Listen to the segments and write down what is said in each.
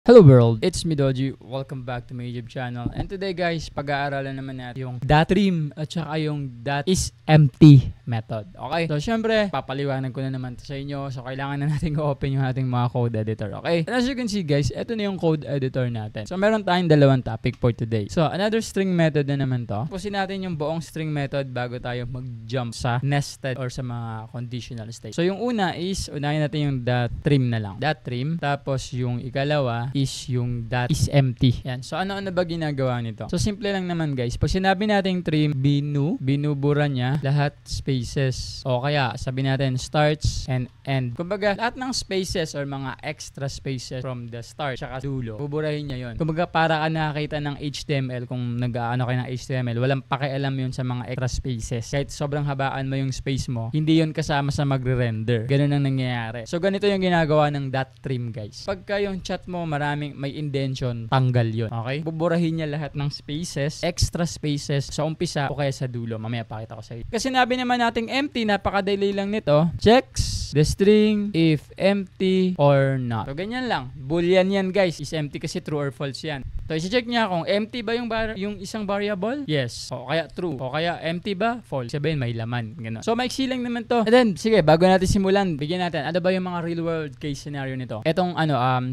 Hello world, it's me Doji. Welcome back to my YouTube channel. And today guys, pag-aaralan naman natin yung .trim at saka yung .isEmpty method. Okay? So syempre, papaliwanag ko na naman to sa inyo. So kailangan na natin i-open yung ating mga code editor. Okay? And as you can see guys, ito na yung code editor natin. So meron tayong dalawang topic for today. So another string method na naman to. Tapusin natin yung buong string method bago tayo mag-jump sa nested or sa mga conditional state. So yung una is, unahin natin yung .trim na lang. .trim. Tapos yung ikalawa is yung .isEmpty. Yan. So ano-ano ba ginagawa nito? So simple lang naman guys. Pag sinabi natin trim, binubura niya lahat spaces. O kaya sabi natin starts and end. Kumbaga lahat ng spaces or mga extra spaces from the start tsaka dulo, buburahin niya yon. Kumbaga para ka nakakita ng HTML kung nag-aano kayo ng HTML, walang pakialam yun sa mga extra spaces. Kahit sobrang habaan mo yung space mo, hindi yun kasama sa magre-render. Ganun ang nangyayari. So ganito yung ginagawa ng .trim guys. Pagka yung chat mo maraming may indention, tanggal yun. Okay? Buburahin niya lahat ng spaces, extra spaces sa umpisa o kaya sa dulo. Mamaya pakita ko sa iyo. Kasi sinabi naman nating empty, napakadali lang nito. Checks the string if empty or not. So ganyan lang. Boolean yan guys. Is empty kasi true or false yan. So i-check niya kung empty ba yung isang variable? Yes. O kaya true. O kaya empty ba? False. Sabihin may laman. Ganun. So maiksi lang naman to. And then, sige, bago natin simulan, bigyan natin. Ano ba yung mga real world case scenario nito? Etong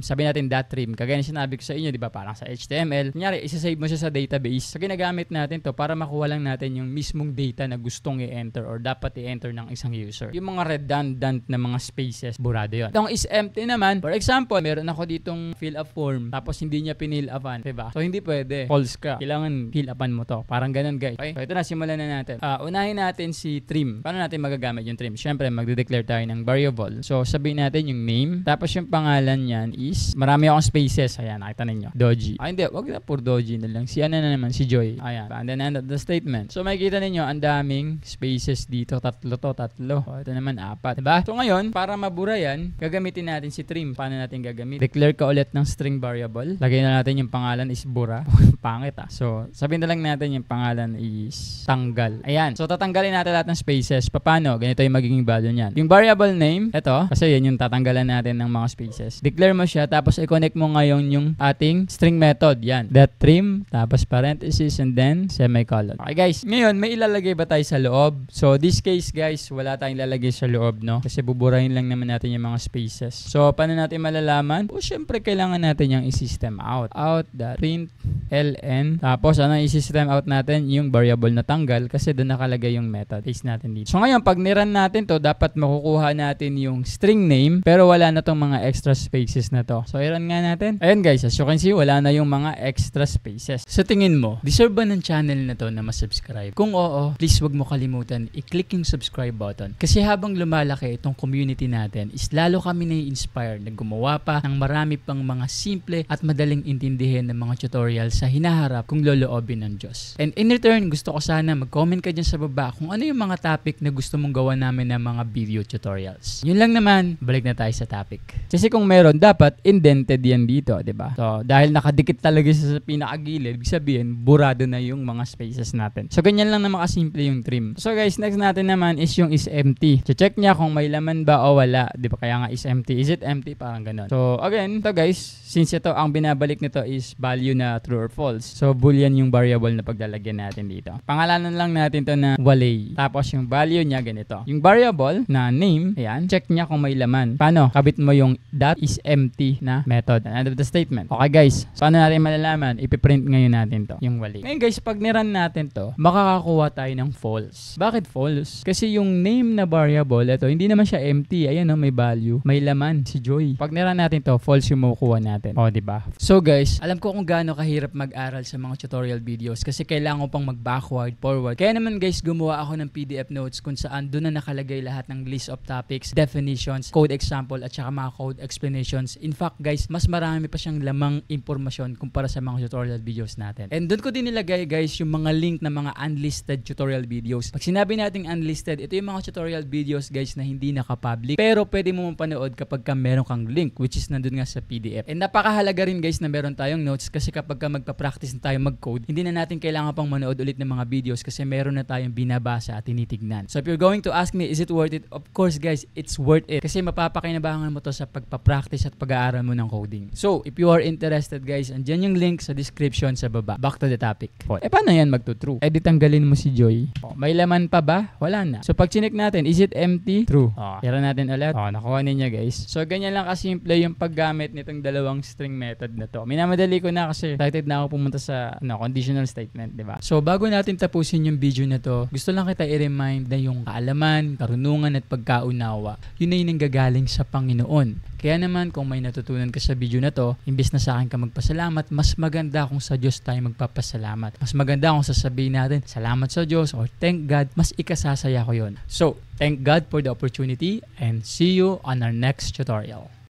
sabi natin .trim. Kagaya sinabi ko sa inyo, di ba, parang sa HTML. Kunyari, isa-save mo siya sa database. So, ginagamit natin to para makuha lang natin yung mismong data na gustong i-enter or dapat i-enter ng isang user. Yung mga redundant na mga spaces, burado yun. Itong isEmpty naman, for example, meron ako ditong fill up form, tapos hindi niya pinil upan, diba? So, hindi pwede. False ka. Kailangan fill upan mo to. Parang ganun, guys. Okay? So, ito na, simulan na natin. Unahin natin si trim. Paano natin magagamit yung trim? Siyempre, magde-declare tayo ng variable. So, sabihin natin yung name, tapos yung pangalan niyan is, marami akong spaces. Ayan, nakita ninyo. Doji. Hindi, wag na puro Doji na lang. Si ano na naman, si Joy. Ayan. And then end of the statement. So, makikita ninyo, ang daming spaces dito. Tatlo. O, ito naman, 4. Diba? So, ngayon, para mabura yan, gagamitin natin si trim. Paano natin gagamit? Declare ka ulit ng string variable. Lagay na natin yung pangalan is bura. Pangit So, sabihin na lang natin yung pangalan is tanggal. Ayan. So, tatanggalin natin lahat ng spaces. Paano? Ganito yung magiging value niyan. Yung variable name, ito, kasi yan yung tatanggalan natin ng mga spaces. Declare mo siya, tapos i-connect mo ngayon yung ating string method. Yan. .trim, tapos parenthesis, and then semicolon. Okay guys, ngayon may ilalagay ba tayo sa loob? So this case guys, wala tayong ilalagay sa loob, no? Kasi buburahin lang naman natin yung mga spaces. So paano natin malalaman? O syempre kailangan natin yung i-system out. Print ln. Tapos ano i-system out natin? Yung variable na tanggal kasi doon nakalagay yung method. Paste natin dito. So ngayon pag niran natin to, dapat makukuha natin yung string name pero wala na tong mga extra spaces na to. So i-run nga natin. Ayan guys, as you can see, wala na yung mga extra spaces. Sa tingin mo, deserve ba ng channel na to na masubscribe? Kung oo, please wag mo kalimutan i-click yung subscribe button. Kasi habang lumalaki itong community natin, is lalo kami na-inspire na gumawa pa ng marami pang mga simple at madaling intindihin ng mga tutorial sa hinaharap kung loloobin ng Diyos. And in return, gusto ko sana mag-comment ka dyan sa baba kung ano yung mga topic na gusto mong gawa namin ng mga video tutorials. Yun lang naman, balik na tayo sa topic. Kasi kung meron, dapat indented yan dito, diba? So, dahil nakadikit talaga sa pinakagilid, ibig sabihin, burado na yung mga spaces natin. So, ganyan lang na makasimple yung trim. So, guys, next natin naman is yung isEmpty. Check niya kung may laman ba o wala. Diba? Kaya nga isEmpty. Is it empty? Parang ganun. So, again, ito guys, since ito, ang binabalik nito is value na true or false. So, boolean yung variable na paglalagyan natin dito. Pangalanan lang natin to na walay. Tapos, yung value niya ganito. Yung variable na name, ayan, check niya kung may laman. Paano? Kabit mo yung .isEmpty na method. End of the statement. Okay guys, so ano natin malalaman? Ipiprint ngayon natin to, yung wali. Ngayon guys, pag niran natin to, makakakuha tayo ng false. Bakit false? Kasi yung name na variable, ito, hindi naman siya empty. Ayan may value. May laman, si Joy. Pag niran natin to, false yung makukuha natin. O, diba? So guys, alam ko kung gaano kahirap mag-aral sa mga tutorial videos kasi kailangan ko pang mag-backward, forward. Kaya naman guys, gumawa ako ng PDF notes kung saan doon na nakalagay lahat ng list of topics, definitions, code example, at saka mga code explanations. In fact guys, mas marami pa siyang lamang impormasyon kumpara sa mga tutorial videos natin. And doon ko din nilagay guys yung mga link na mga unlisted tutorial videos. Pag sinabi nating unlisted, ito yung mga tutorial videos guys na hindi naka-public pero pwede mo mapanood kapag meron kang link which is nandun nga sa PDF. And napakahalaga rin guys na meron tayong notes notes kasi kapag magpa-practice na tayo mag-code, hindi na natin kailangan pang manood ulit ng mga videos kasi meron na tayong binabasa at tinitignan. So if you're going to ask me, is it worth it? Of course guys, it's worth it. Kasi mapapakinabangan mo to sa pagpa-practice at pag-aaral mo ng coding. So if you are interested guys, andyan yung link sa description sa baba. Back to the topic. Paano yan magto-true? Di tanggalin mo si Joy. May laman pa ba? Wala na. So pag chinek natin, is it empty? True. Tira natin ulit. Nakuha ninyo guys. So ganyan lang kasimple yung paggamit nitong dalawang string method na to. Minamadali ko na kasi excited na ako pumunta sa conditional statement, di ba? So bago natin tapusin yung video na to, gusto lang kita i-remind na yung kaalaman, karunungan at pagkaunawa, yun ay nanggagaling sa Panginoon. Kaya naman kung may natutunan ka sa video na to, imbes na sa akin ka magpasalamat, mas maganda kung sa Diyos tayo magpapasalamat. Mas maganda kung sasabihin natin, salamat sa Diyos or thank God, mas ikasasaya ko yun. So, thank God for the opportunity and see you on our next tutorial.